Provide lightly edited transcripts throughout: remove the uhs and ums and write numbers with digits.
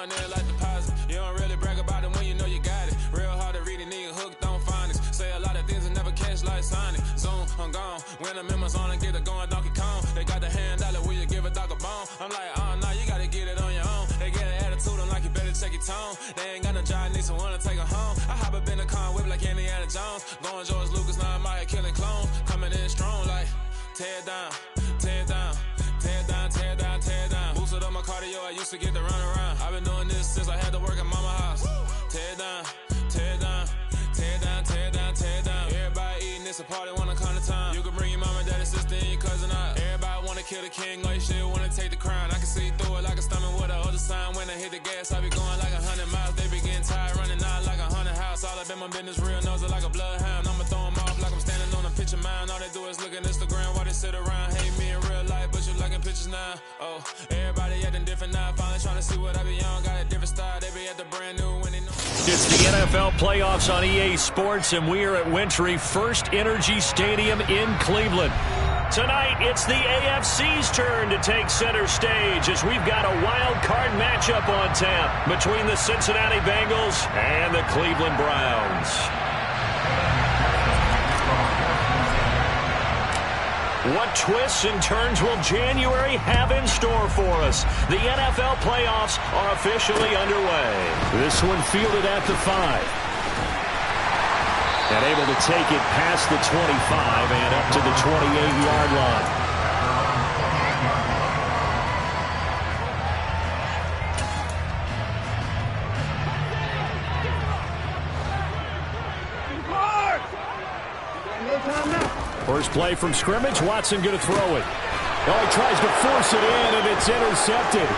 going in like deposit. You don't really brag about it when you know you got it. Real hard to read a nigga hooked on phonics. Say a lot of things and never catch like Sonic. Zoom, I'm gone. When the members on and get it going Donkey Kong. They got the hand dollar, will you give a dog a bone? I'm like, oh no, you gotta get it on your own. They get an attitude, I'm like, you better check your tone. They ain't got no job, need someone to take her home. I hop up in the car, whip like Indiana Jones. Going George Lucas, now I'm out here killing clones. Coming in strong like, tear down, tear down, tear down, tear down, tear down. Boosted up my cardio, I used to get to run around. I've been doing this since I had to work at mama house. Tear down, tear down, tear down, tear down, tear down. Everybody eating, it's a party, wanna come to time. You can bring your mama, daddy, sister, and your cousin out. Everybody wanna kill the king, or you shit wanna take the crown. I can see through it like a stomach with a other sign. When I hit the gas, I be going like 100 miles. They be getting tired, running out like 100 house. All up in my business, real nose it like a bloodhound. I'ma throw them off like I'm standing on a picture mound. All they do is look at Instagram while they sit around. Hate me in real life, but you liking pictures now. Oh, everybody acting different now. Finally trying to see what I be on. Got a different style, they be at the brand new when they know. It's the NFL playoffs on EA Sports, and we are at Wintry First Energy Stadium in Cleveland. Tonight, it's the AFC's turn to take center stage as we've got a wild card matchup on tap between the Cincinnati Bengals and the Cleveland Browns. What twists and turns will January have in store for us? The NFL playoffs are officially underway. This one fielded at the 5. And able to take it past the 25 and up to the 28-yard line. First play from scrimmage, Watson going to throw it. Oh, he tries to force it in, and it's intercepted.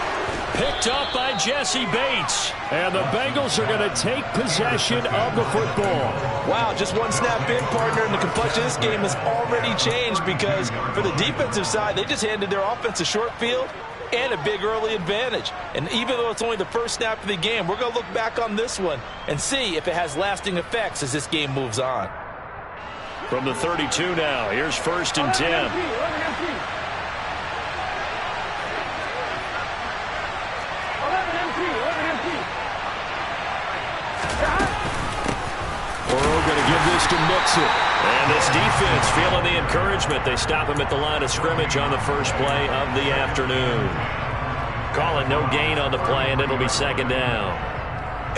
Picked up by Jesse Bates. And the Bengals are going to take possession of the football. Wow, just one snap in, partner, and the complexion of this game has already changed because for the defensive side, they just handed their offense a short field and a big early advantage. And even though it's only the first snap of the game, we're going to look back on this one and see if it has lasting effects as this game moves on. From the 32 now, here's 1st and 10. To mix it. And this defense feeling the encouragement. They stop him at the line of scrimmage on the first play of the afternoon. Call it no gain on the play, and it'll be 2nd down.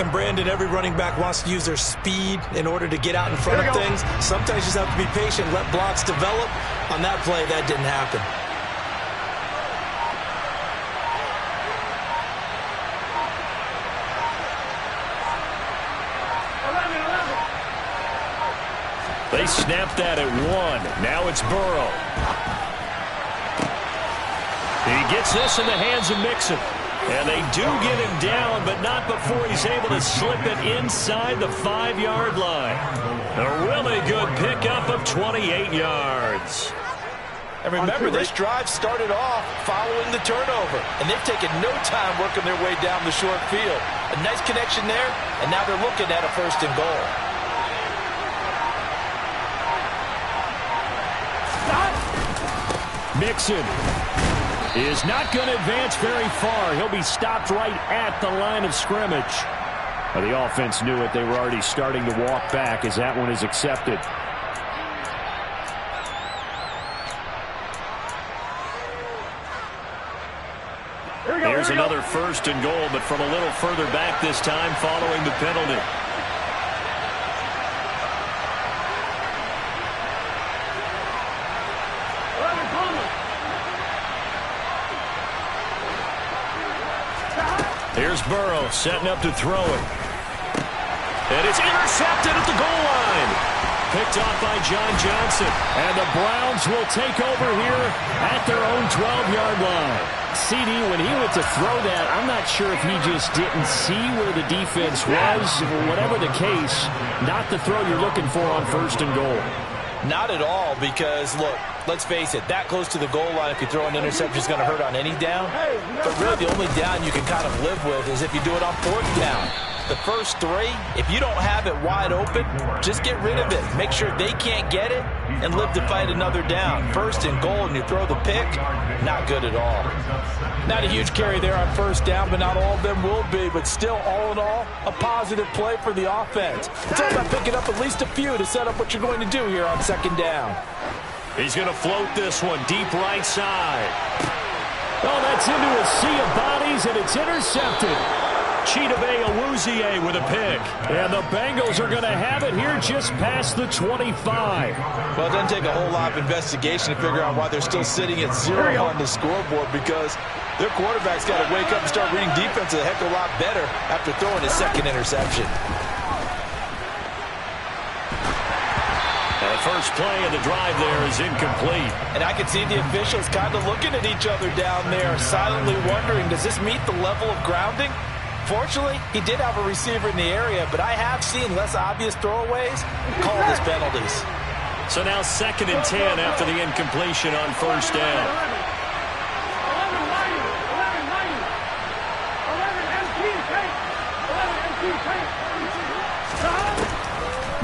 And Brandon, every running back wants to use their speed in order to get out in front of things. Sometimes you just have to be patient, let blocks develop. On that play, that didn't happen. They snapped that at 1. Now it's Burrow. He gets this in the hands of Mixon. And they do get him down, but not before he's able to slip it inside the 5-yard line. A really good pickup of 28 yards. And remember, this drive started off following the turnover. And they've taken no time working their way down the short field. A nice connection there, and now they're looking at a 1st and goal. Mixon is not going to advance very far. He'll be stopped right at the line of scrimmage. The offense knew it. They were already starting to walk back as that one is accepted. Here's another 1st and goal, but from a little further back this time following the penalty. Here's Burrow setting up to throw it. And it's intercepted at the goal line. Picked off by John Johnson. And the Browns will take over here at their own 12-yard line. CD, when he went to throw that, I'm not sure if he just didn't see where the defense was. Whatever the case, not the throw you're looking for on 1st and goal. Not at all, because, look, let's face it, that close to the goal line, if you throw an interception, is going to hurt on any down. But really, the only down you can kind of live with is if you do it on 4th down. the first three, if you don't have it wide open, just get rid of it. Make sure they can't get it and live to fight another down. First and goal, and you throw the pick, not good at all. Not a huge carry there on first down, but not all of them will be. But still, all in all, a positive play for the offense. It's all about picking up at least a few to set up what you're going to do here on second down. He's going to float this one deep right side. Oh, that's into a sea of bodies, and it's intercepted. Chidobe Awuzie with a pick. And the Bengals are going to have it here just past the 25. Well, it doesn't take a whole lot of investigation to figure out why they're still sitting at 0 on the scoreboard, because their quarterback's got to wake up and start reading defense a heck of a lot better after throwing his second interception. The first play of the drive there is incomplete. And I can see the officials kind of looking at each other down there, silently wondering, does this meet the level of grounding? Fortunately, he did have a receiver in the area, but I have seen less obvious throwaways called as penalties. So now 2nd and 10 after the incompletion on first down.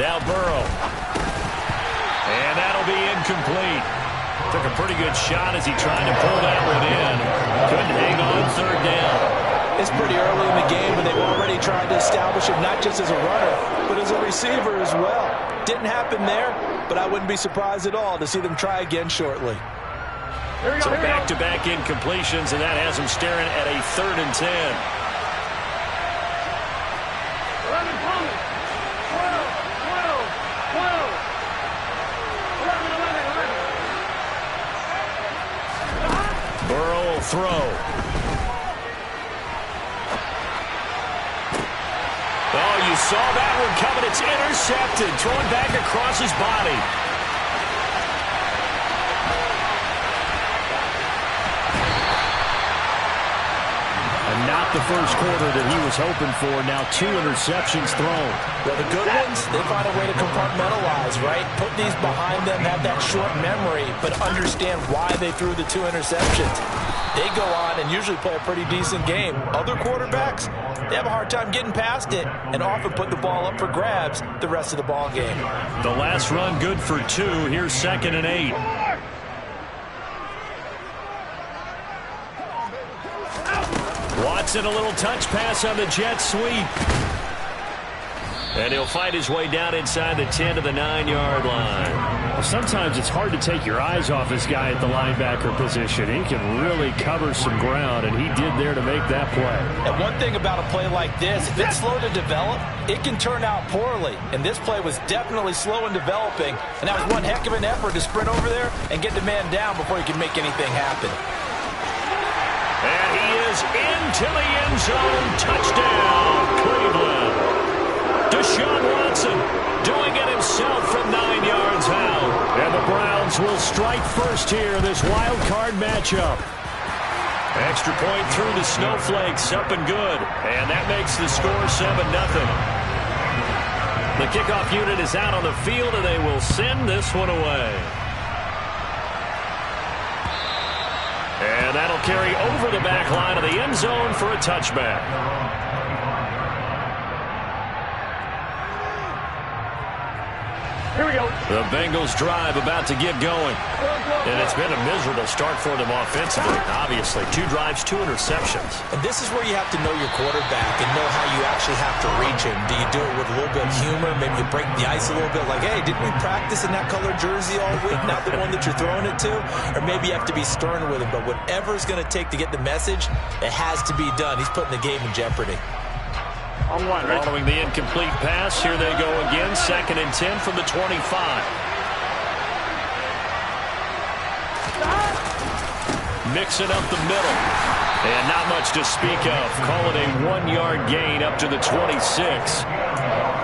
Now Burrow. And that'll be incomplete. Took a pretty good shot as he tried to pull that one in. Couldn't hang on third down. It's pretty early in the game, but they've already tried to establish him not just as a runner, but as a receiver as well. Didn't happen there, but I wouldn't be surprised at all to see them try again shortly. So back-to-back incompletions, and that has them staring at a 3rd and 10. Burrow will throw. Oh, you saw that one coming. It's intercepted. Thrown back across his body. And not the first quarter that he was hoping for. Now 2 interceptions thrown. Well, the good ones, they find a way to compartmentalize, right? Put these behind them, have that short memory, but understand why they threw the 2 interceptions. They go on and usually play a pretty decent game. Other quarterbacks, they have a hard time getting past it and often put the ball up for grabs the rest of the ball game. The last run good for 2. Here's 2nd and 8. Watson, a little touch pass on the jet sweep. And he'll find his way down inside the 10 to the 9-yard line. Well, sometimes it's hard to take your eyes off this guy at the linebacker position. He can really cover some ground, and he did there to make that play. And one thing about a play like this, if it's slow to develop, it can turn out poorly. And this play was definitely slow in developing, and that was one heck of an effort to sprint over there and get the man down before he could make anything happen. And he is into the end zone. Touchdown, Cleveland. Deshaun Watson doing it himself from 9 yards out. And the Browns will strike first here, this wild card matchup. Extra point through the Snowflakes, up and good. And that makes the score 7-0. The kickoff unit is out on the field, and they will send this one away. And that'll carry over the back line of the end zone for a touchback. Here we go. The Bengals drive about to get going. And it's been a miserable start for them offensively. Obviously, 2 drives, 2 interceptions. And this is where you have to know your quarterback and know how you actually have to reach him. Do you do it with a little bit of humor? Maybe you break the ice a little bit like, hey, didn't we practice in that colored jersey all week? Not the one that you're throwing it to? Or maybe you have to be stern with him. But whatever it's going to take to get the message, it has to be done. He's putting the game in jeopardy. On one, right? Following the incomplete pass, here they go again. 2nd and 10 from the 25. Mixing up the middle. And not much to speak of. Call it a 1-yard gain up to the 26.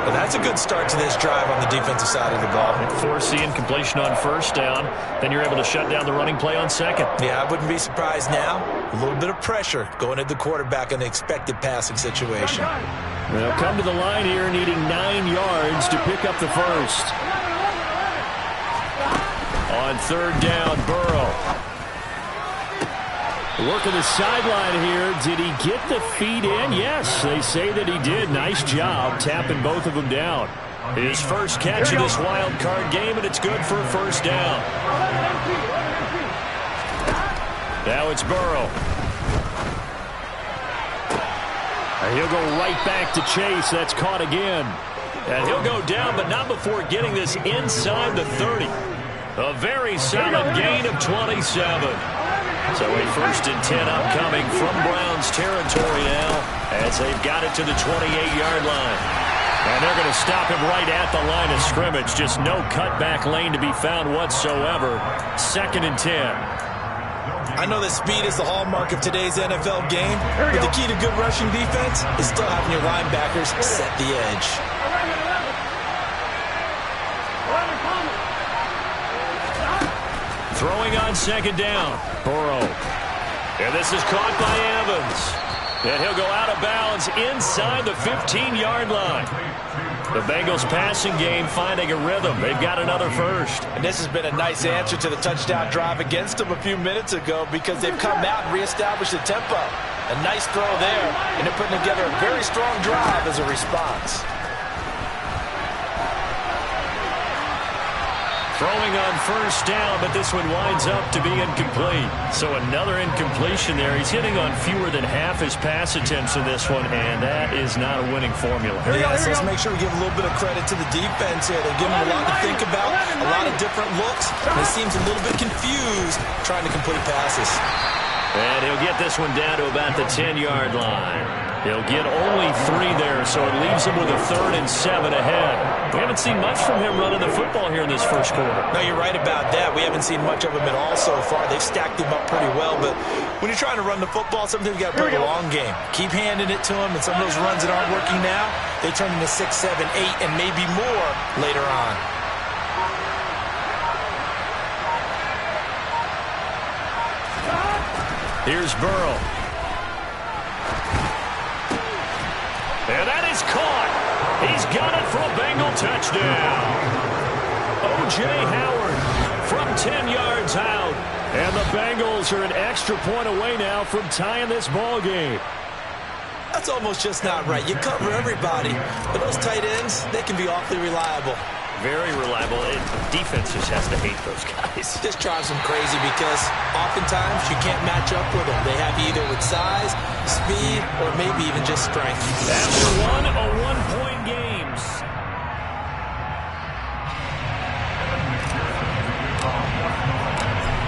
Well, that's a good start to this drive on the defensive side of the ball. Force the incompletion on first down. Then you're able to shut down the running play on 2nd. Yeah, I wouldn't be surprised now. A little bit of pressure going at the quarterback in the expected passing situation. They'll come to the line here needing 9 yards to pick up the first. On 3rd down, Burrow. Working the sideline here. Did he get the feet in? Yes, they say that he did. Nice job tapping both of them down. His first catch of this wild card game, and it's good for a first down. Now it's Burrow. And he'll go right back to Chase. That's caught again. And he'll go down, but not before getting this inside the 30. A very solid gain of 27. So a 1st and 10 upcoming from Browns territory now as they've got it to the 28-yard line. And they're going to stop him right at the line of scrimmage. Just no cutback lane to be found whatsoever. 2nd and 10. I know that speed is the hallmark of today's NFL game, but the key to good rushing defense is still having your linebackers set the edge. Throwing on 2nd down. Burrow. And this is caught by Evans. And he'll go out of bounds inside the 15-yard line. The Bengals passing game finding a rhythm. They've got another first. And this has been a nice answer to the touchdown drive against them a few minutes ago because they've come out and reestablished the tempo. A nice throw there, and they're putting together a very strong drive as a response. Throwing on 1st down, but this one winds up to be incomplete. So another incompletion there. He's hitting on fewer than half his pass attempts in this one, and that is not a winning formula. Yes, let's make sure we give a little bit of credit to the defense here. They're giving him a lot to think about, a lot of different looks, and he seems a little bit confused trying to complete passes. And he'll get this one down to about the 10-yard line. He'll get only 3 there, so it leaves him with a 3rd and 7 ahead. We haven't seen much from him running the football here in this first quarter. No, you're right about that. We haven't seen much of him at all so far. They've stacked him up pretty well, but when you're trying to run the football, sometimes you got to play the long game. Keep handing it to him, and some of those runs that aren't working now, they turn into 6, 7, 8, and maybe more later on. Here's Burrow. And that is caught. He's got it for a Bengal touchdown. O.J. Howard from 10 yards out. And the Bengals are an extra point away now from tying this ball game. That's almost just not right. You cover everybody, but those tight ends, they can be awfully reliable. Very reliable. Defense just has to hate those guys. Just drives them crazy because oftentimes you can't match up with them. They have you either with size, speed, or maybe even just strength. After a one-point games.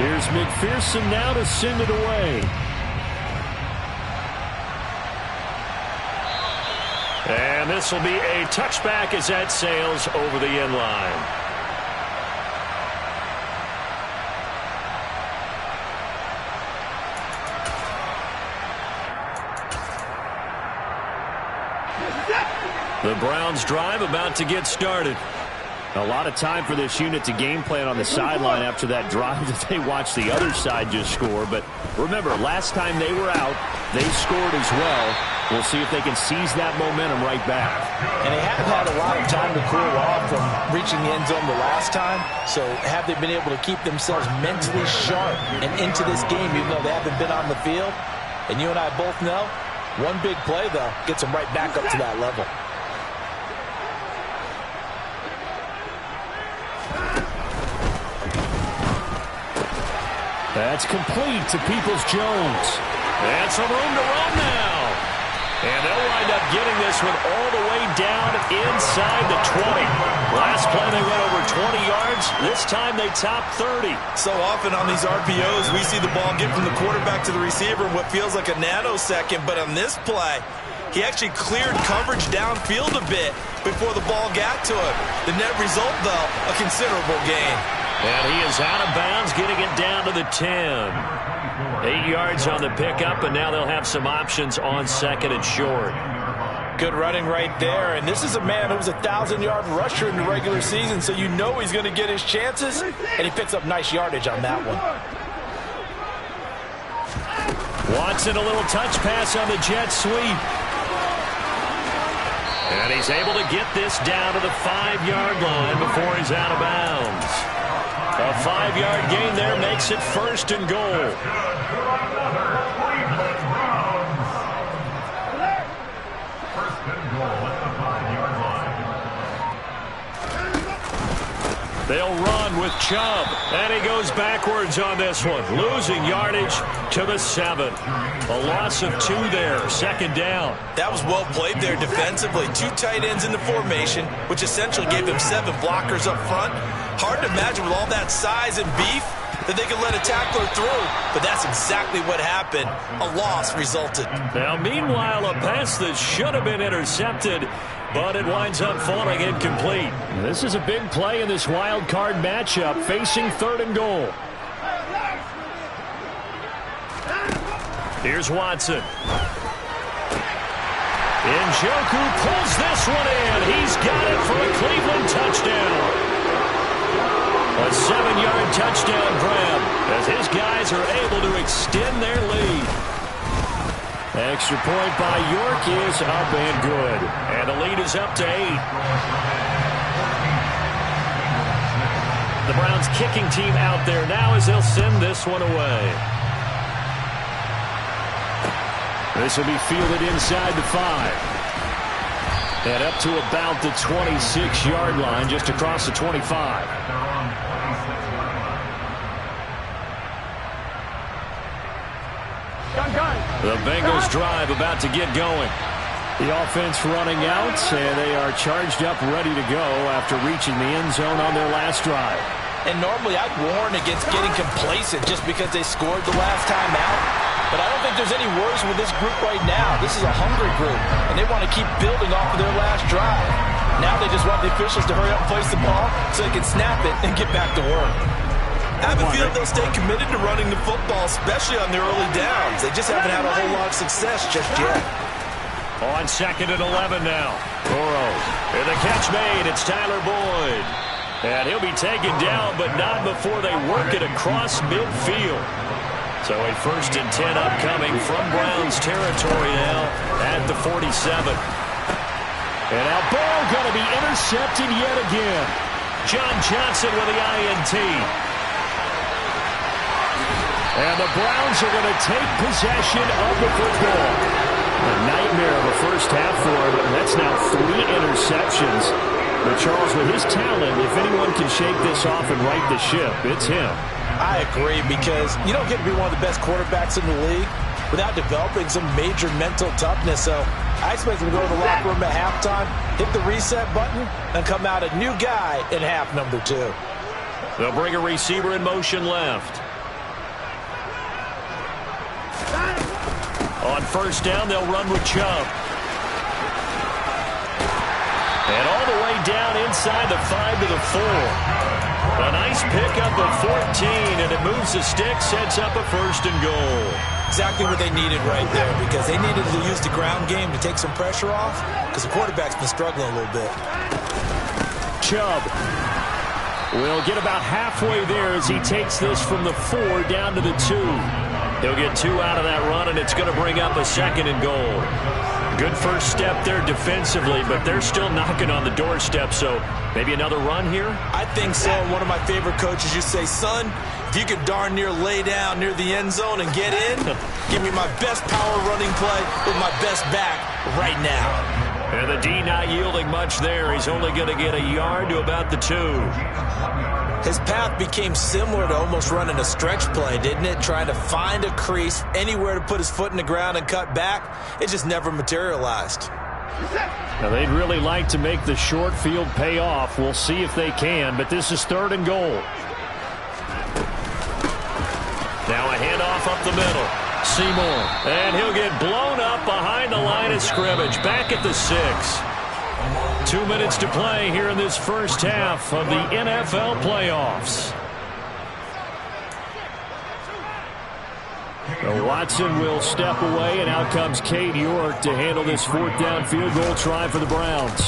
Here's McPherson now to send it away. And this will be a touchback as that sails over the end line. The Browns drive about to get started. A lot of time for this unit to game plan on the sideline after that drive that they watched the other side just score. But remember, last time they were out, they scored as well. We'll see if they can seize that momentum right back. And they have had a lot of time to cool off from reaching the end zone the last time. So have they been able to keep themselves mentally sharp and into this game even though they haven't been on the field? And you and I both know, one big play, though, gets them right back up to that level. That's complete to Peoples-Jones. And some room to run now. And they'll wind up getting this one all the way down inside the 20. Last play they went over 20 yards. This time they top 30. So often on these RPOs, we see the ball get from the quarterback to the receiver in what feels like a nanosecond. But on this play, he actually cleared coverage downfield a bit before the ball got to him. The net result, though, a considerable gain. And he is out of bounds, getting it down to the 10. 8 yards on the pickup, and now they'll have some options on 2nd and short. Good running right there, and this is a man who was a 1,000-yard rusher in the regular season, so you know he's going to get his chances, and he picks up nice yardage on that one. Watson, a little touch pass on the jet sweep. And he's able to get this down to the 5-yard line before he's out of bounds. A 5-yard gain there makes it 1st and goal. with Chubb. And he goes backwards on this one, losing yardage to the 7. A loss of 2 there, 2nd down. That was well played there defensively. 2 tight ends in the formation, which essentially gave them 7 blockers up front. Hard to imagine with all that size and beef that they could let a tackler through, but that's exactly what happened. A loss resulted. Now, meanwhile, a pass that should have been intercepted, but it winds up falling incomplete. This is a big play in this wild card matchup, facing 3rd and goal. Here's Watson. Njoku pulls this one in. He's got it for a Cleveland touchdown. A 7-yard touchdown grab as his guys are able to extend their lead. Extra point by York is up and good. And the lead is up to 8. The Browns kicking team out there now as they'll send this one away. This will be fielded inside the 5. And up to about the 26-yard line, just across the 25. The Bengals drive about to get going. The offense running out, and they are charged up, ready to go after reaching the end zone on their last drive. And normally I'd warn against getting complacent just because they scored the last time out. But I don't think there's any worries with this group right now. This is a hungry group, and they want to keep building off of their last drive. Now they just want the officials to hurry up and place the ball so they can snap it and get back to work. I have a feeling they'll stay committed to running the football, especially on their early downs. They just haven't had a whole lot of success just yet. On 2nd and 11 now. Burrow. And the catch made. It's Tyler Boyd. And he'll be taken down, but not before they work it across midfield. So a 1st and 10 upcoming from Browns territory now at the 47. And now Burrow going to be intercepted yet again. John Johnson with the INT. And the Browns are going to take possession of the football. A nightmare of a first half for him, and that's now 3 interceptions. But Charles, with his talent, if anyone can shake this off and right the ship, it's him. I agree, because you don't get to be one of the best quarterbacks in the league without developing some major mental toughness. So I expect him to go to the locker room at halftime, hit the reset button, and come out a new guy in half number 2. They'll bring a receiver in motion left. On 1st down, they'll run with Chubb. And all the way down inside the 5 to the 4. A nice pickup of 14, and it moves the stick, sets up a 1st and goal. Exactly what they needed right there, because they needed to use the ground game to take some pressure off, because the quarterback's been struggling a little bit. Chubb will get about halfway there as he takes this from the 4 down to the 2. He'll get 2 out of that run, and it's going to bring up a 2nd and goal. Good first step there defensively, but they're still knocking on the doorstep, so maybe another run here? I think so. One of my favorite coaches used to say, son, if you could darn near lay down near the end zone and get in, give me my best power running play with my best back right now. And the D not yielding much there. He's only going to get a yard to about the 2. His path became similar to almost running a stretch play, didn't it? Trying to find a crease, anywhere to put his foot in the ground and cut back. It just never materialized. Now, they'd really like to make the short field pay off. We'll see if they can, but this is 3rd and goal. Now a handoff up the middle. Seymour, and he'll get blown up behind the line of scrimmage, back at the 6. 2 minutes to play here in this first half of the NFL playoffs. Watson will step away, and out comes Cade York to handle this 4th down field goal try for the Browns.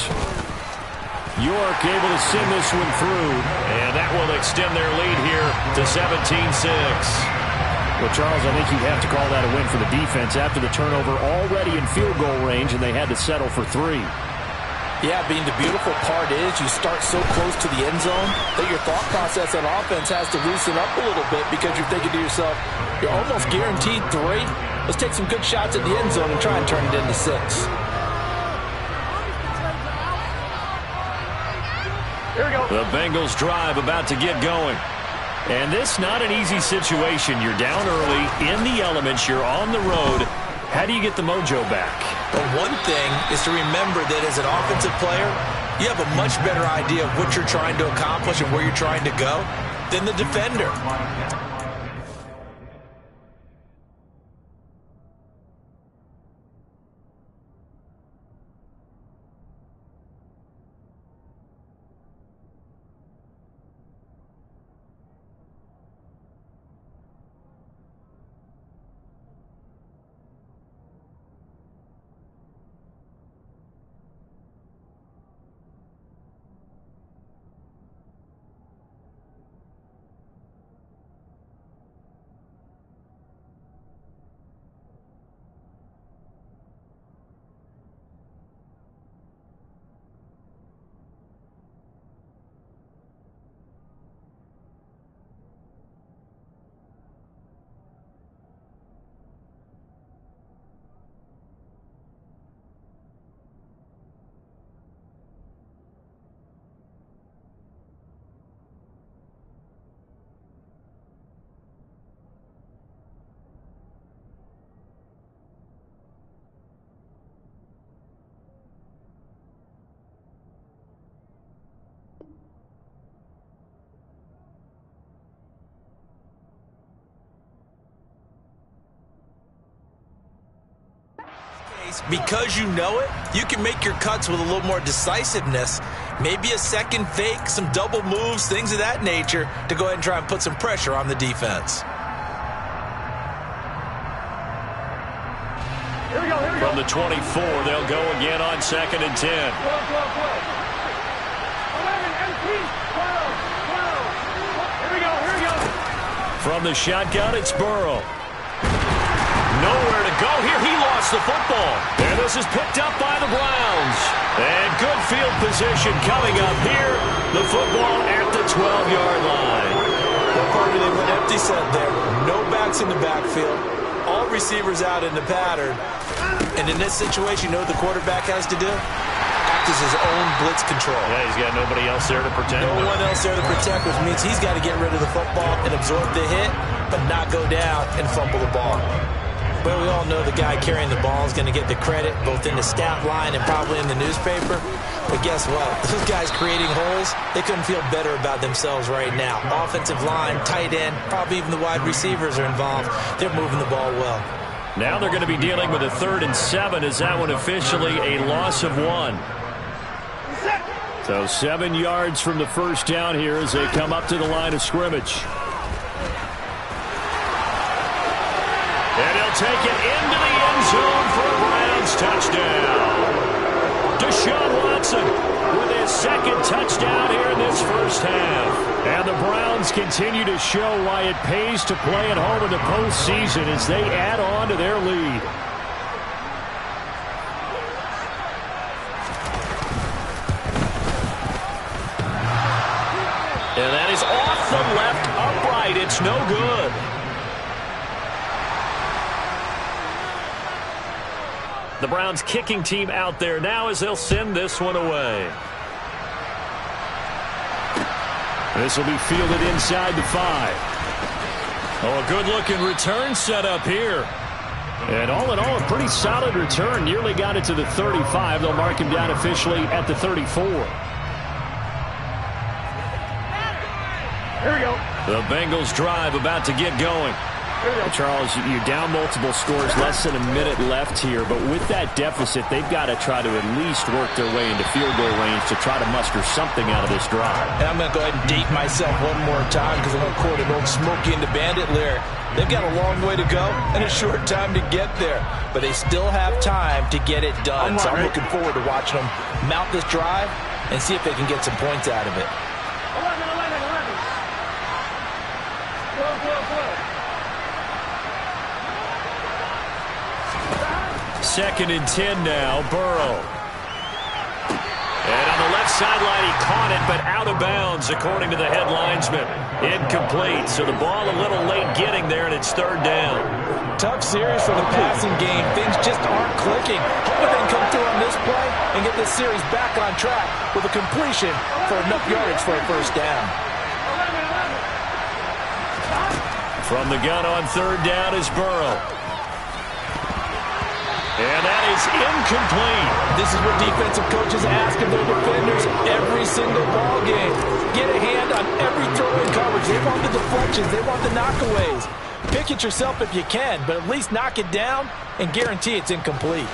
York able to send this one through, and that will extend their lead here to 17-6. Well, Charles, I think you'd have to call that a win for the defense after the turnover already in field goal range, and they had to settle for 3. Yeah, being the beautiful part is you start so close to the end zone that your thought process on offense has to loosen up a little bit, because you're thinking to yourself, you're almost guaranteed 3. Let's take some good shots at the end zone and try and turn it into 6. Here we go. The Bengals drive about to get going. And this not an easy situation. You're down early, in the elements, you're on the road. How do you get the mojo back? Well, one thing is to remember that as an offensive player, you have a much better idea of what you're trying to accomplish and where you're trying to go than the defender. Because you know it, you can make your cuts with a little more decisiveness. Maybe a second fake, some double moves, things of that nature to go ahead and try and put some pressure on the defense. Here we go. From the 24, they'll go again on 2nd and 10. 12. 11, 12. Here we go. From the shotgun, it's Burrow. Nowhere to go here. He lost the football. And this is picked up by the Browns. And good field position coming up here. The football at the 12-yard line. Well, Parker, they went empty set there. No backs in the backfield. All receivers out in the pattern. And in this situation, you know what the quarterback has to do? Act as his own blitz control. Yeah, he's got nobody else there to protect him. No one else there to protect, which means he's got to get rid of the football and absorb the hit, but not go down and fumble the ball. But we all know the guy carrying the ball is going to get the credit both in the stat line and probably in the newspaper. But guess what? Those guys creating holes, they couldn't feel better about themselves right now. Offensive line, tight end, probably even the wide receivers are involved. They're moving the ball well. Now they're going to be dealing with a 3rd and 7. Is that one officially a loss of 1? So 7 yards from the first down here as they come up to the line of scrimmage. And he'll take it into the end zone for a Browns touchdown. Deshaun Watson with his 2nd touchdown here in this first half. And the Browns continue to show why it pays to play at home in the postseason as they add on to their lead. And that is off the left upright. It's no good. The Browns kicking team out there now as they'll send this one away. This will be fielded inside the 5. Oh, a good-looking return set up here. And all in all, a pretty solid return. Nearly got it to the 35. They'll mark him down officially at the 34. Here we go. The Bengals drive about to get going. Charles, you're down multiple scores, less than a minute left here, but with that deficit, they've got to try to at least work their way into field goal range to try to muster something out of this drive. And I'm going to go ahead and date myself one more time because I'm going to quote an old Smokey and the Bandit lyric. They've got a long way to go and a short time to get there, but they still have time to get it done. So I'm looking forward to watching them mount this drive and see if they can get some points out of it. 11. 12. 2nd and 10 now, Burrow. And on the left sideline, he caught it, but out of bounds, according to the head linesman. Incomplete, so the ball a little late getting there, and it's 3rd down. Tough series for the passing game. Things just aren't clicking. Hoping they can come through on this play. and get this series back on track with a completion for enough yardage for a first down. From the gun on third down is Burrow. And that is incomplete. This is what defensive coaches ask of their defenders every single ball game. Get a hand on every throw in coverage. They want the deflections. They want the knockaways. Pick it yourself if you can, but at least knock it down and guarantee it's incomplete.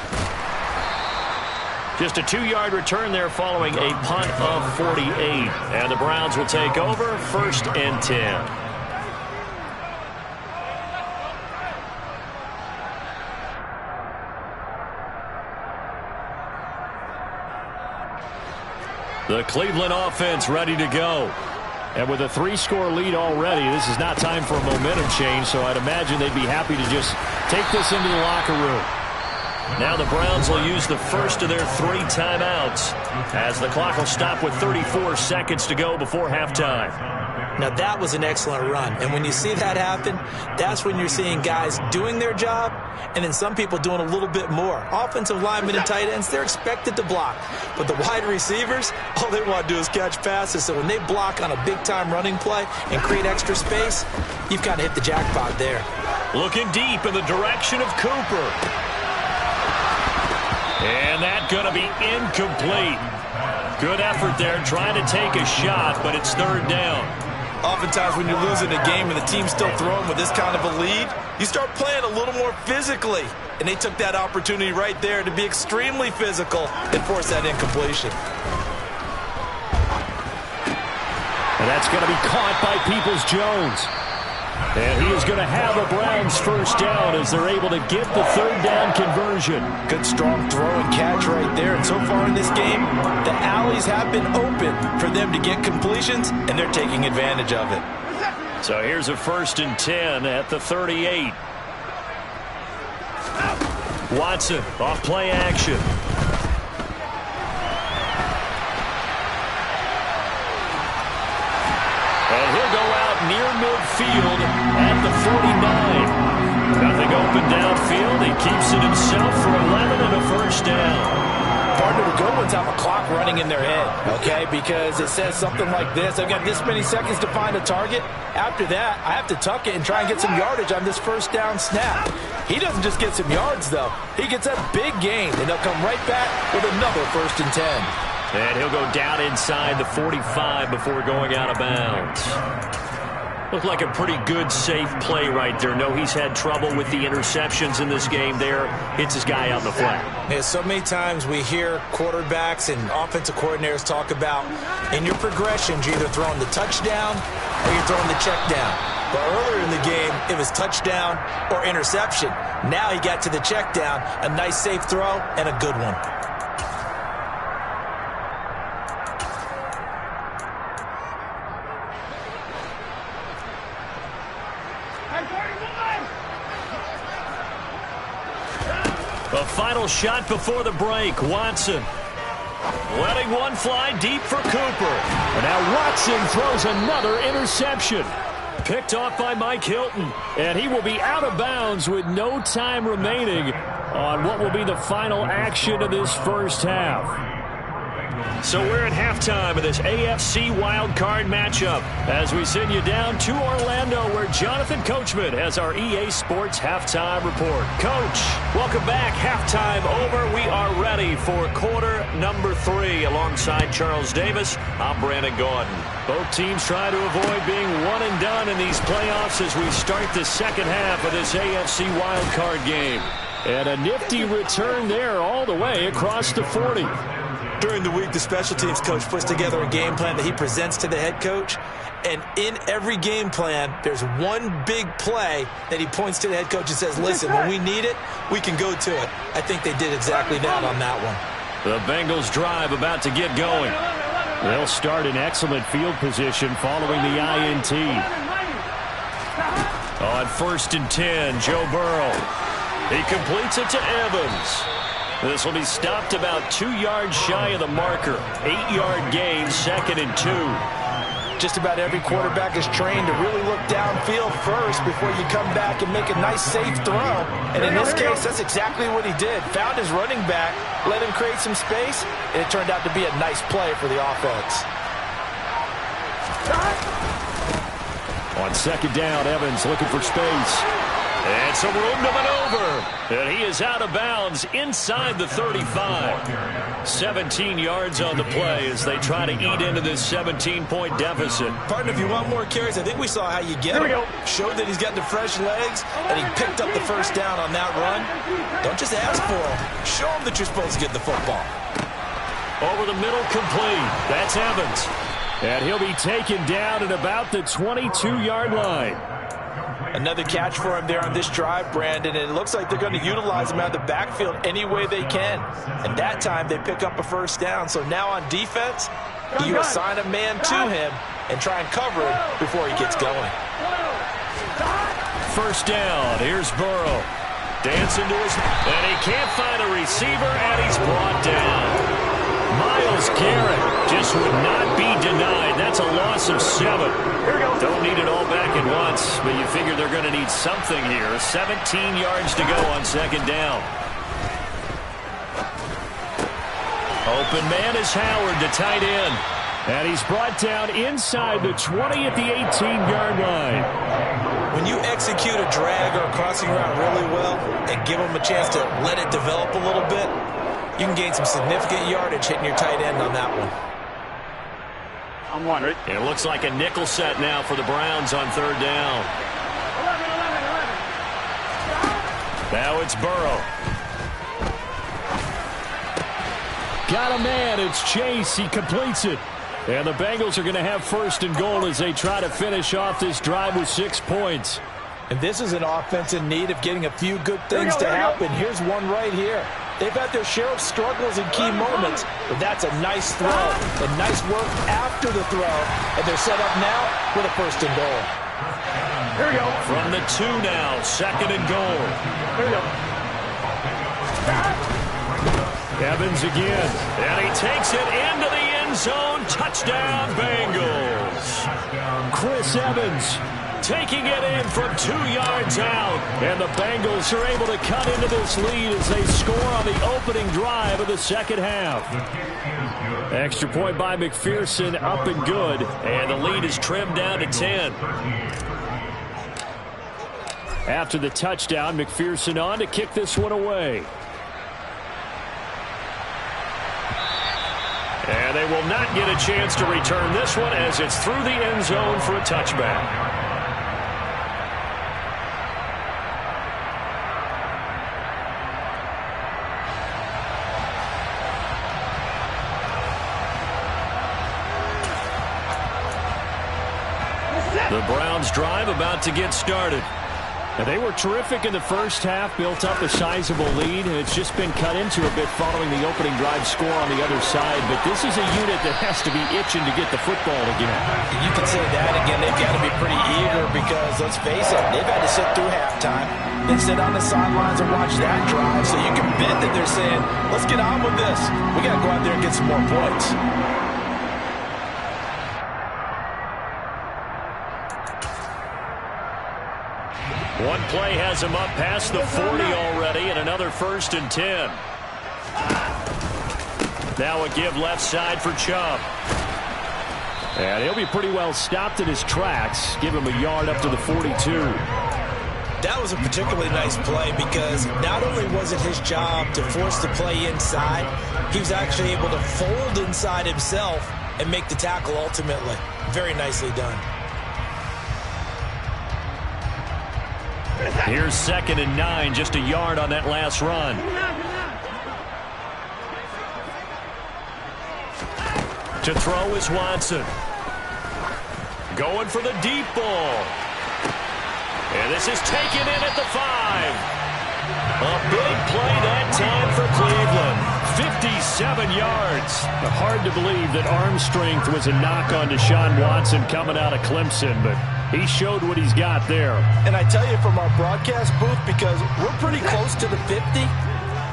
Just a 2-yard return there following a punt of 48. And the Browns will take over, 1st and 10. The Cleveland offense ready to go. And with a 3-score lead already, this is not time for a momentum change, so I'd imagine they'd be happy to just take this into the locker room. Now the Browns will use the first of their 3 timeouts as the clock will stop with 34 seconds to go before halftime. Now that was an excellent run, and when you see that happen, that's when you're seeing guys doing their job and then some people doing a little bit more. Offensive linemen and tight ends, they're expected to block, but the wide receivers, all they want to do is catch passes. So when they block on a big-time running play and create extra space, you've kind of hit the jackpot there. Looking deep in the direction of Cooper. And that's going to be incomplete. Good effort there, trying to take a shot, but it's third down. Oftentimes when you're losing a game and the team's still throwing with this kind of a lead, you start playing a little more physically. And they took that opportunity right there to be extremely physical and force that incompletion. And that's going to be caught by Peoples-Jones. And he is going to have a Browns first down as they're able to get the third down conversion. Good strong throw and catch right there. And so far in this game, the alleys have been open for them to get completions, and they're taking advantage of it. So here's a 1st and 10 at the 38. Watson off play action. And he'll go out near midfield at the 49. Nothing open downfield. He keeps it himself for 11 and a first down. Partner, the good ones have a clock running in their head, okay? Because it says something like this. I've got this many seconds to find a target. After that, I have to tuck it and try and get some yardage on this first down snap. He doesn't just get some yards, though. He gets a big gain, and they'll come right back with another 1st and 10. And he'll go down inside the 45 before going out of bounds. Looked like a pretty good, safe play right there. No, he's had trouble with the interceptions in this game there. Hits his guy out in the flat. Yeah, so many times we hear quarterbacks and offensive coordinators talk about in your progressions, you're either throwing the touchdown or you're throwing the check down. But earlier in the game, it was touchdown or interception. Now he got to the check down, a nice safe throw and a good one. A final shot before the break. Watson letting one fly deep for Cooper. And now Watson throws another interception. Picked off by Mike Hilton. And he will be out of bounds with no time remaining on what will be the final action of this first half. So we're at halftime of this AFC wildcard matchup as we send you down to Orlando where Jonathan Coachman has our EA Sports halftime report. Coach, welcome back. Halftime over. We are ready for quarter number 3 alongside Charles Davis. I'm Brandon Gordon. Both teams try to avoid being one and done in these playoffs as we start the second half of this AFC wildcard game. And a nifty return there all the way across the 40. During the week, the special teams coach puts together a game plan that he presents to the head coach. And in every game plan, there's one big play that he points to the head coach and says, listen, when we need it, we can go to it. I think they did exactly that on that one. The Bengals drive about to get going. They'll start in excellent field position following the INT. On 1st and 10, Joe Burrow. He completes it to Evans. This will be stopped about 2 yards shy of the marker. 8-yard gain, 2nd and 2. Just about every quarterback is trained to really look downfield first before you come back and make a nice, safe throw. And in this case, that's exactly what he did. Found his running back, let him create some space, and it turned out to be a nice play for the offense. On second down, Evans looking for space. And some room to maneuver. And he is out of bounds inside the 35. 17 yards on the play as they try to eat into this 17-point deficit. Partner, if you want more carries, I think we saw how you get him. Showed that he's got the fresh legs, and he picked up the first down on that run. Don't just ask for him. Show him that you're supposed to get the football. Over the middle, complete. That's Evans. And he'll be taken down at about the 22-yard line. Another catch for him there on this drive, Brandon, and it looks like they're going to utilize him out of the backfield any way they can. And that time they pick up a first down. So now on defense, you assign a man to him and try and cover him before he gets going. First down. Here's Burrow. Dancing to his... And he can't find a receiver, and he's brought down. Myles Garrett just would not be denied. That's a loss of 7. Don't need it all back at once, but you figure they're going to need something here. 17 yards to go on second down. Open man is Howard, the tight end. And he's brought down inside the 20 at the 18-yard line. When you execute a drag or a crossing route really well and give them a chance to let it develop a little bit, you can gain some significant yardage hitting your tight end on that one. I'm wondering. It looks like a nickel set now for the Browns on third down. 11. Now it's Burrow. Got a man. It's Chase. He completes it. And the Bengals are going to have first and goal as they try to finish off this drive with 6 points. And this is an offense in need of getting a few good things to happen. Here's one right here. They've had their share of struggles in key moments, but that's a nice throw and nice work after the throw. And they're set up now with a first and goal. Here we go. From the 2 now, second and goal. Here we go. Evans again, and he takes it into the end zone. Touchdown, Bengals. Chris Evans taking it in from 2 yards out. And the Bengals are able to cut into this lead as they score on the opening drive of the second half. Extra point by McPherson, up and good. And the lead is trimmed down to 10. After the touchdown, McPherson on to kick this one away. And they will not get a chance to return this one as it's through the end zone for a touchback. The Browns drive about to get started. And they were terrific in the first half, built up a sizable lead, and it's just been cut into a bit following the opening drive score on the other side. But this is a unit that has to be itching to get the football again. You can say that again. They've got to be pretty eager because, let's face it, they've had to sit through halftime, then sit on the sidelines and watch that drive. So you can bet that they're saying, let's get on with this. We got to go out there and get some more points. One play has him up past the 40 already, and another first and 10. Now a give left side for Chubb. And he'll be pretty well stopped in his tracks. Give him a yard up to the 42. That was a particularly nice play because not only was it his job to force the play inside, he was actually able to fold inside himself and make the tackle ultimately. Very nicely done. Here's second and 9, just a yard on that last run. To throw is Watson. Going for the deep ball. And this is taken in at the 5. A big play that time for Cleveland. 57 yards. Hard to believe that arm strength was a knock on Deshaun Watson coming out of Clemson, but he showed what he's got there. And I tell you from our broadcast booth, because we're pretty close to the 50,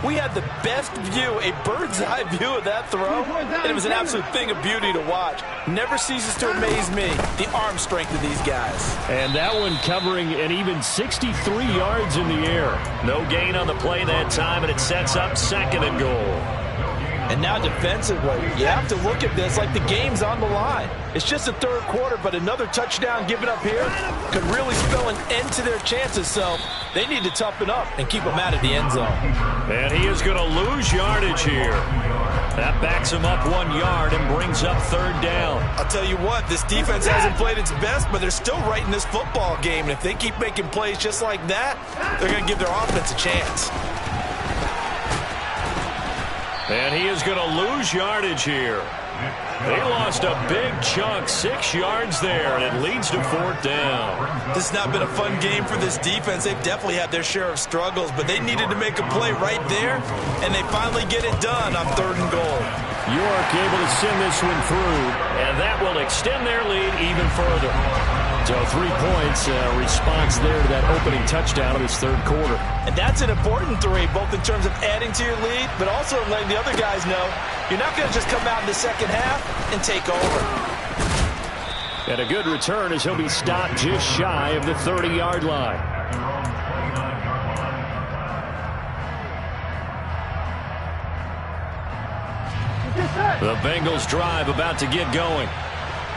We had the best view, a bird's eye view of that throw, and it was an absolute thing of beauty to watch. Never ceases to amaze me, the arm strength of these guys. And that one covering an even 63 yards in the air. No gain on the play that time, and it sets up 2nd and goal. And now defensively, you have to look at this like the game's on the line. It's just the 3rd quarter, but another touchdown given up here could really spell an end to their chances, so they need to toughen up and keep them out of the end zone. And he is going to lose yardage here. That backs him up 1 yard and brings up 3rd down. I'll tell you what, this defense hasn't played its best, but they're still right in this football game. And if they keep making plays just like that, they're going to give their offense a chance. And he is going to lose yardage here. They lost a big chunk, 6 yards there, and it leads to 4th down. This has not been a fun game for this defense. They've definitely had their share of struggles, but they needed to make a play right there, and they finally get it done on 3rd and goal. York able to send this one through, and that will extend their lead even further. So 3 points, response there to that opening touchdown of this 3rd quarter. And that's an important 3, both in terms of adding to your lead, but also letting the other guys know you're not going to just come out in the 2nd half and take over. And a good return as he'll be stopped just shy of the 30-yard line. The Bengals drive about to get going.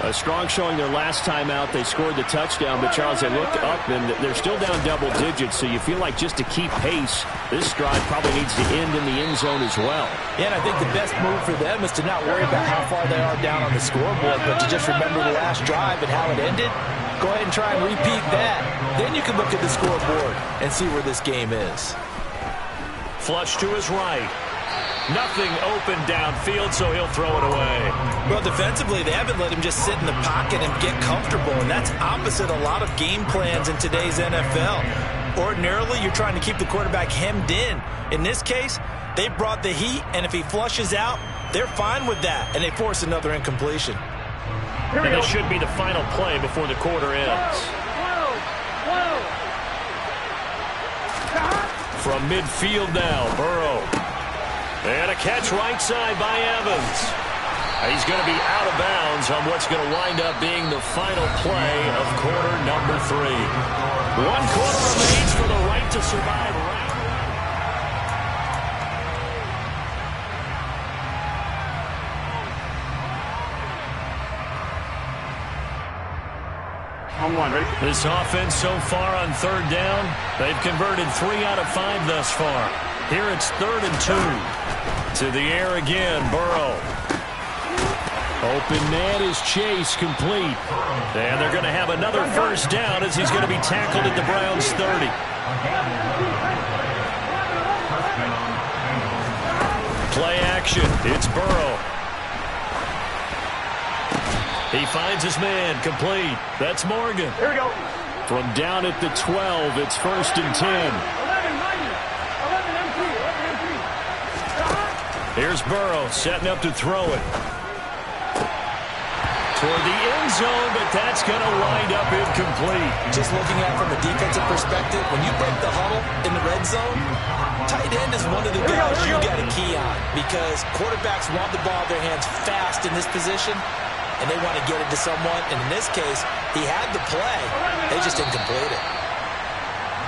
A strong showing their last time out. They scored the touchdown, but Charles, they looked up and they're still down double digits, so you feel like just to keep pace, this drive probably needs to end in the end zone as well. Yeah, and I think the best move for them is to not worry about how far they are down on the scoreboard, but to just remember the last drive and how it ended. Go ahead and try and repeat that. Then you can look at the scoreboard and see where this game is. Flush to his right. Nothing open downfield, so he'll throw it away. Well, defensively, they haven't let him just sit in the pocket and get comfortable, and that's opposite a lot of game plans in today's NFL. Ordinarily, you're trying to keep the quarterback hemmed in. In this case, they brought the heat, and if he flushes out, they're fine with that, and they force another incompletion. And this should be the final play before the quarter ends. From midfield now, Burrow. And a catch right side by Evans. He's going to be out of bounds on what's going to wind up being the final play of quarter number 3. 1 quarter remains for the right to survive. On 1, ready? This offense so far on 3rd down, they've converted 3 out of 5 thus far. Here it's 3rd and 2. To the air again, Burrow. Open man is Chase, complete. And they're going to have another 1st down as he's going to be tackled at the Browns' 30. Play action. It's Burrow. He finds his man, complete. That's Morgan. Here we go. From down at the 12, it's 1st and 10. Here's Burrow setting up to throw it. Toward the end zone, but that's going to wind up incomplete. Just looking at it from a defensive perspective, when you break the huddle in the red zone, tight end is one of the guys you got to key on because quarterbacks want the ball in their hands fast in this position, and they want to get it to someone. And in this case, he had the play. They just didn't complete it.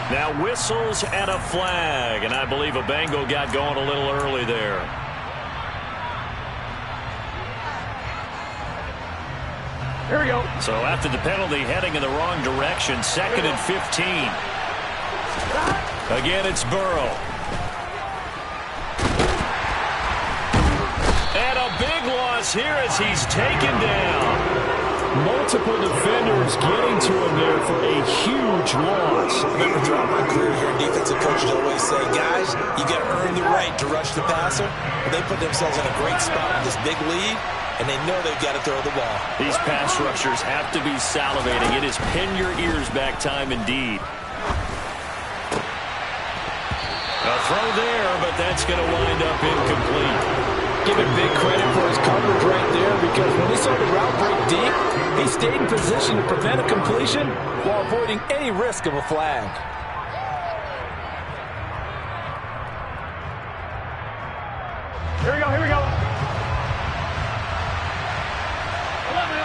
Now whistles and a flag, and I believe a Bengal got going a little early there. Here we go. So after the penalty, heading in the wrong direction, 2nd and 15. Again, it's Burrow. And a big loss here as he's taken down. Multiple defenders getting to him there for a huge loss. Remember throughout my career here, defensive coaches always say, guys, you got to earn the right to rush the passer. But they put themselves in a great spot with this big lead, and they know they've got to throw the ball. These pass rushers have to be salivating. It is pin your ears back time indeed. A throw there, but that's going to wind up incomplete. Give him big credit for his coverage right there because when he saw the route break deep, he stayed in position to prevent a completion while avoiding any risk of a flag. Here we go, here we go. 11.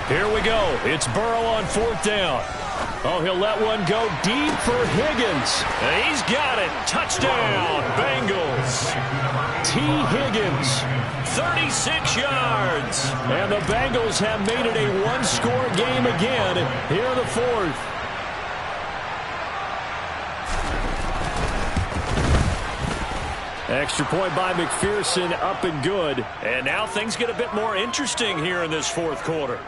Here we go. It's Burrow on 4th down. Oh, he'll let one go deep for Higgins. And he's got it. Touchdown, Bengals. T. Higgins, 36 yards. And the Bengals have made it a one-score game again here in the 4th. Extra point by McPherson, up and good. And now things get a bit more interesting here in this 4th quarter.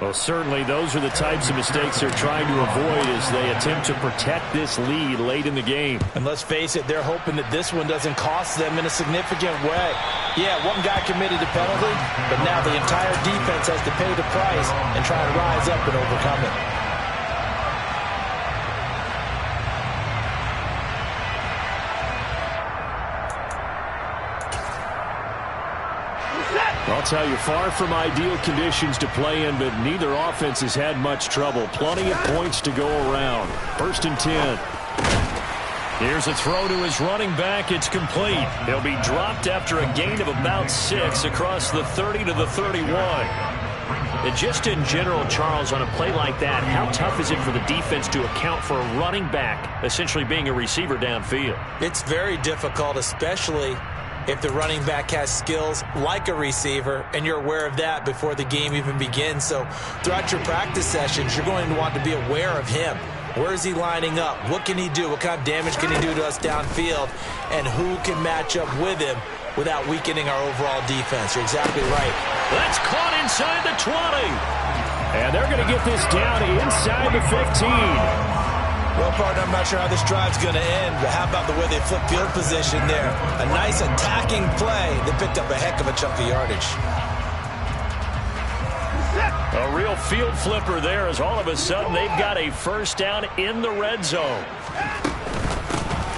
Well, certainly those are the types of mistakes they're trying to avoid as they attempt to protect this lead late in the game. And let's face it, they're hoping that this one doesn't cost them in a significant way. Yeah, one guy committed a penalty, but now the entire defense has to pay the price and try to rise up and overcome it. I'll tell you, far from ideal conditions to play in, but neither offense has had much trouble. Plenty of points to go around. 1st and 10. Here's a throw to his running back. It's complete. He'll be dropped after a gain of about 6 across the 30 to the 31. And just in general, Charles, on a play like that, how tough is it for the defense to account for a running back essentially being a receiver downfield? It's very difficult, especially if the running back has skills like a receiver, and you're aware of that before the game even begins. So throughout your practice sessions, you're going to want to be aware of him. Where is he lining up? What can he do? What kind of damage can he do to us downfield? And who can match up with him without weakening our overall defense? You're exactly right. That's caught inside the 20. And they're going to get this down inside the 15. Well, partner, I'm not sure how this drive's going to end, but how about the way they flip field position there? A nice attacking play. They picked up a heck of a chunk of yardage. A real field flipper there as all of a sudden they've got a 1st down in the red zone.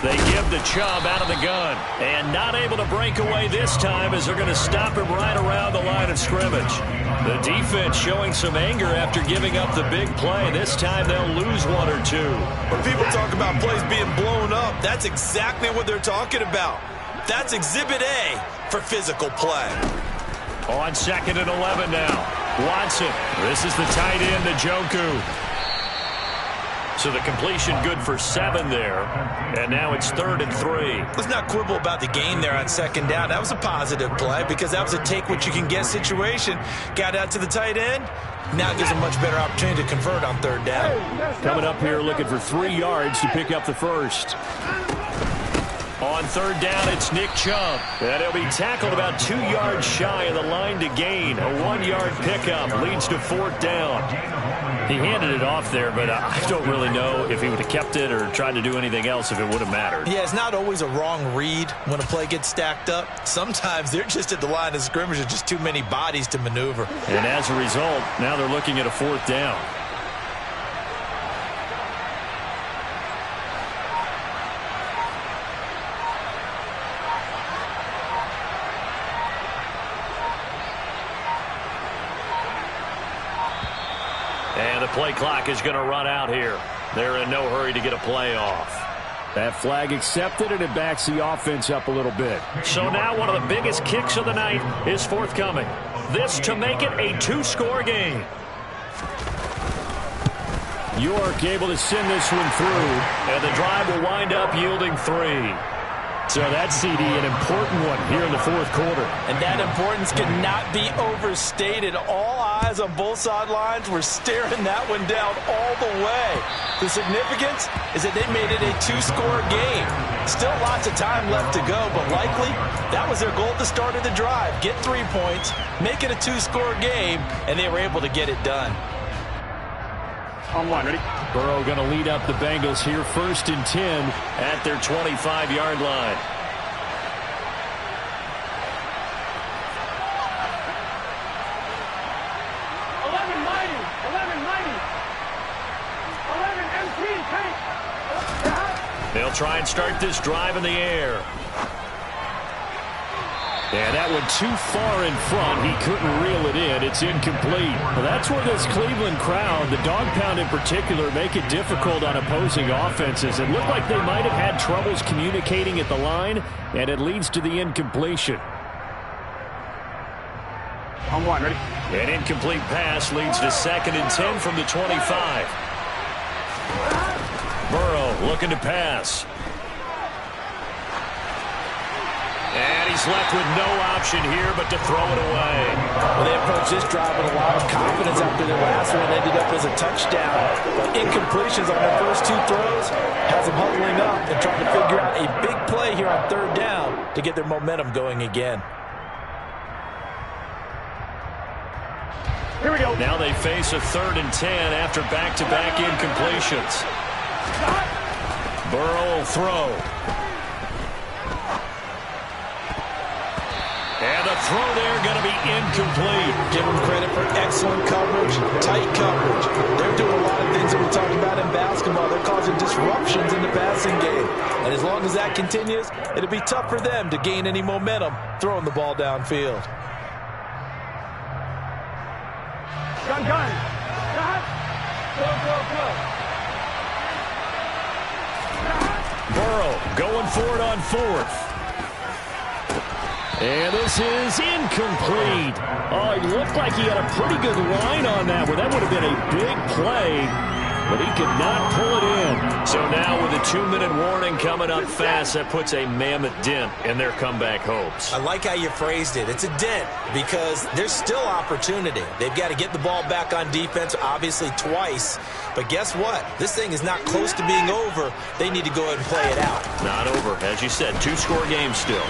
They give the Chubb out of the gun. And not able to break away this time as they're going to stop him right around the line of scrimmage. The defense showing some anger after giving up the big play. This time they'll lose 1 or 2. When people talk about plays being blown up, that's exactly what they're talking about. That's Exhibit A for physical play. On 2nd and 11 now. Watson. This is the tight end, Njoku. So the completion good for 7 there. And now it's 3rd and 3. Let's not quibble about the gain there on 2nd down. That was a positive play because that was a take-what-you-can-get situation. Got out to the tight end. Now it gives a much better opportunity to convert on 3rd down. Coming up here looking for 3 yards to pick up the 1st. On 3rd down, it's Nick Chubb. And he'll be tackled about 2 yards shy of the line to gain. A 1-yard pickup leads to 4th down. He handed it off there, but I don't really know if he would have kept it or tried to do anything else if it would have mattered. Yeah, it's not always a wrong read when a play gets stacked up. Sometimes they're just at the line of scrimmage. There's just too many bodies to maneuver. And as a result, now they're looking at a 4th down. And the play clock is going to run out here. They're in no hurry to get a play off. That flag accepted, and it backs the offense up a little bit. So now one of the biggest kicks of the night is forthcoming. This to make it a 2-score game. York able to send this one through, and the drive will wind up yielding 3. So that CD, an important one here in the 4th quarter. And that importance cannot be overstated. All eyes on both sidelines were staring that one down all the way. The significance is that they made it a 2-score game. Still lots of time left to go, but likely that was their goal at the start of the drive. Get 3 points, make it a 2-score game, and they were able to get it done. On 1, ready? Burrow going to lead up the Bengals here, 1st and 10 at their 25-yard line. They'll try and start this drive in the air. And that one too far in front. He couldn't reel it in. It's incomplete. Well, that's where this Cleveland crowd, the dog pound in particular, make it difficult on opposing offenses. It looked like they might have had troubles communicating at the line, and it leads to the incompletion. On one, ready? An incomplete pass leads to 2nd and 10 from the 25. Burrow looking to pass. And he's left with no option here but to throw it away. Well, they approached this drive with a lot of confidence after their last one. Ended up as a touchdown. But incompletions on their first 2 throws has them huddling up and trying to figure out a big play here on 3rd down to get their momentum going again. Here we go. Now they face a 3rd and 10 after back-to-back incompletions. Burrow will throw. And the throw there going to be incomplete. Give them credit for excellent coverage, tight coverage. They're doing a lot of things that we talked about in basketball. They're causing disruptions in the passing game. And as long as that continues, it'll be tough for them to gain any momentum throwing the ball downfield. Gun. Go. Burrow going for it on 4th. And this is incomplete. Oh, he looked like he had a pretty good line on that one. That would have been a big play, but he could not pull it in. So now with a 2-minute warning coming up fast, that puts a mammoth dent in their comeback hopes. I like how you phrased it. It's a dent because there's still opportunity. They've got to get the ball back on defense, obviously twice. But guess what? This thing is not close to being over. They need to go ahead and play it out. Not over. As you said, 2-score game still.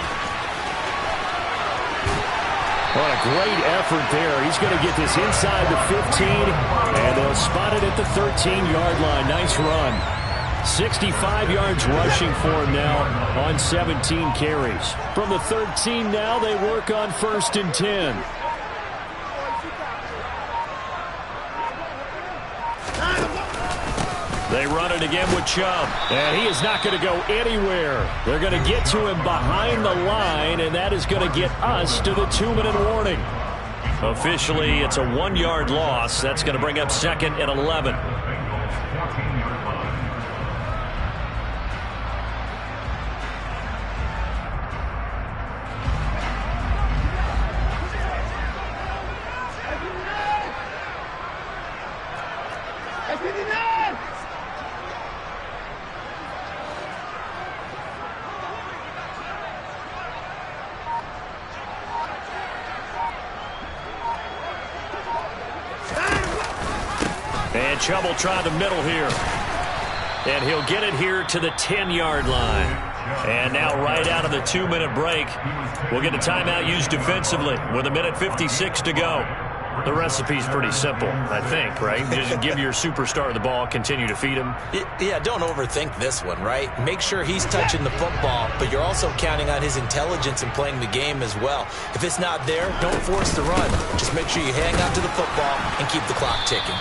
What a great effort there. He's going to get this inside the 15, and they'll spot it at the 13-yard line. Nice run. 65 yards rushing for him now on 17 carries. From the 13 now, they work on 1st and 10. They run it again with Chubb, and he is not going to go anywhere. They're going to get to him behind the line, and that is going to get us to the 2-minute warning. Officially, it's a 1-yard loss. That's going to bring up 2nd and 11. And Chubb will try the middle here. And he'll get it here to the 10-yard line. And now right out of the 2-minute break, we'll get a timeout used defensively with 1:56 to go. The recipe's pretty simple, I think, right? Just give your superstar the ball, continue to feed him. Yeah, don't overthink this one, right? Make sure he's touching the football, but you're also counting on his intelligence in playing the game as well. If it's not there, don't force the run. Just make sure you hang on to the football and keep the clock ticking.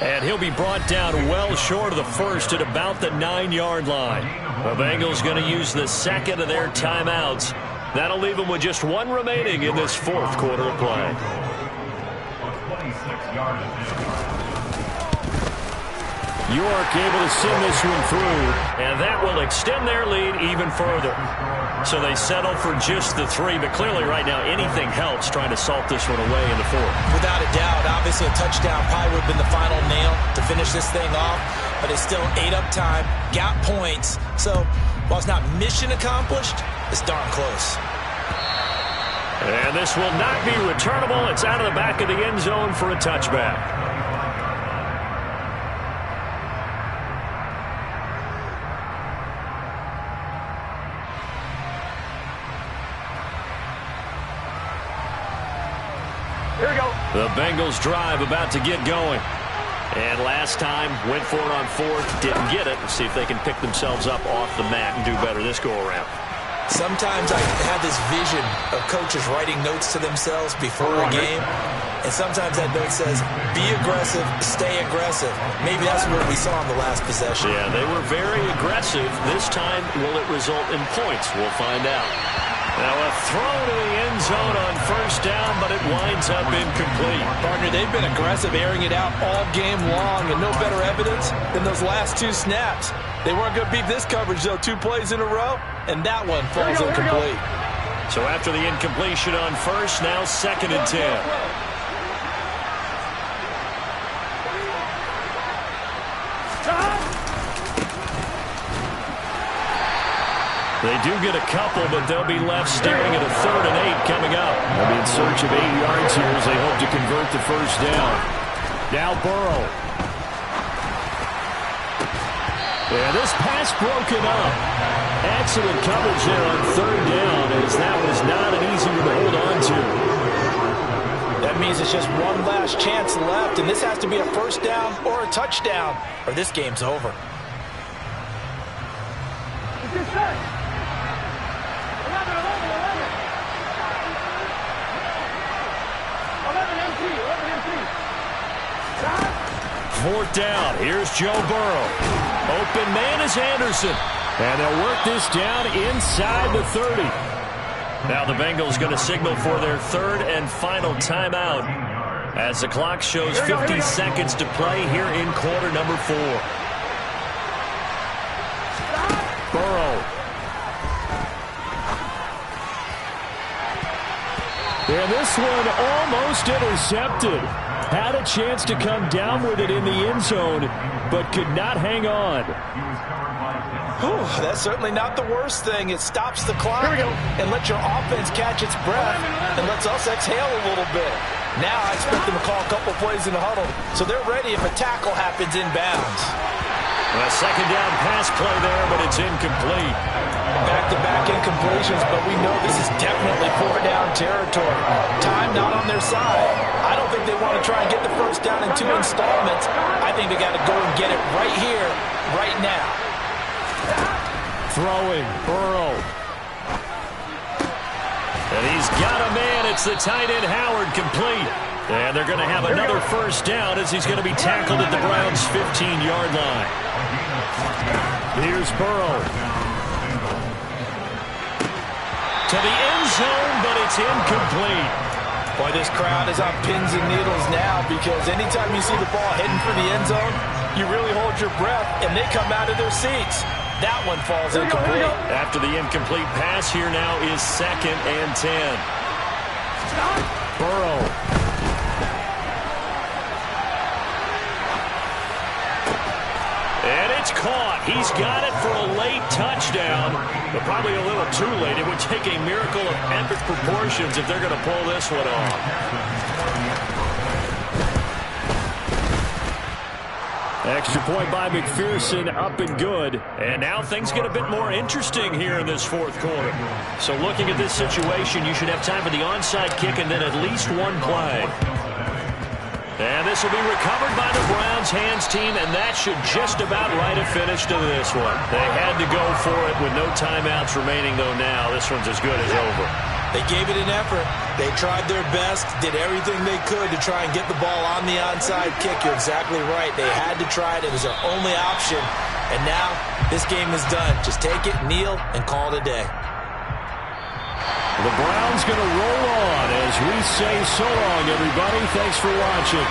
And he'll be brought down well short of the first at about the 9-yard line. The Bengals going to use the 2nd of their timeouts. That'll leave them with just 1 remaining in this 4th quarter of play. York able to send this one through, and that will extend their lead even further. So they settle for just the 3, but clearly right now anything helps trying to salt this one away in the 4th. Without a doubt, obviously a touchdown probably would have been the final nail to finish this thing off, but it's still ate up time, got points. So while it's not mission accomplished, it's darn close. And this will not be returnable. It's out of the back of the end zone for a touchback. Here we go. The Bengals drive about to get going. And last time, went for it on 4th, didn't get it. Let's see if they can pick themselves up off the mat and do better this go-around. Sometimes I have this vision of coaches writing notes to themselves before a game, and sometimes that note says, be aggressive, stay aggressive. Maybe that's what we saw in the last possession. Yeah, they were very aggressive. This time, will it result in points? We'll find out. Now a throw to the end zone on first down, but it winds up incomplete. Partner, they've been aggressive, airing it out all game long, and no better evidence than those last 2 snaps. They weren't going to beat this coverage, though, 2 plays in a row, and that one falls incomplete. So after the incompletion on first, now 2nd and 10. They do get a couple, but they'll be left staring at a 3rd and 8 coming up. They'll be in search of 8 yards here as they hope to convert the first down. Now Burrow. And this pass broken up. Excellent coverage there on 3rd down, as that was not an easy one to hold on to. That means it's just one last chance left, and this has to be a first down or a touchdown, or this game's over. Fourth down. Here's Joe Burrow. Open man is Anderson. And they'll work this down inside the 30. Now the Bengals going to signal for their 3rd and final timeout as the clock shows 50 seconds to play here in quarter number 4. Burrow. And this one almost intercepted. Had a chance to come down with it in the end zone, but could not hang on. Whew, that's certainly not the worst thing. It stops the clock and lets your offense catch its breath and lets us exhale a little bit. Now I expect them to call a couple plays in the huddle, so they're ready if a tackle happens inbounds. A 2nd down pass play there, but it's incomplete. Back-to-back incompletions, but we know this is definitely 4-down territory. Time not on their side. I don't think they want to try and get the first down in 2 installments. I think they got to go and get it right here, right now. Throwing, Burrow. And he's got a man. It's the tight end, Howard, complete. And they're going to have another first down as he's going to be tackled at the Browns' 15-yard line. Here's Burrow. To the end zone, but it's incomplete. Boy, this crowd is on pins and needles now because anytime you see the ball heading for the end zone, you really hold your breath, and they come out of their seats. That one falls incomplete. After the incomplete pass, here now is 2nd and 10. Burrow. And it's caught. He's got it for a late touchdown, but probably a little too late. It would take a miracle of epic proportions if they're going to pull this one off. Extra point by McPherson, up and good. And now things get a bit more interesting here in this 4th quarter. So looking at this situation, you should have time for the onside kick and then at least one play. And this will be recovered by the Browns hands team, and that should just about write a finish to this one. They had to go for it with no timeouts remaining, though now this one's as good as over. They gave it an effort. They tried their best, did everything they could to try and get the ball on the onside kick. You're exactly right. They had to try it. It was their only option. And now this game is done. Just take it, kneel, and call it a day. The Browns going to roll on as we say so long, everybody. Thanks for watching.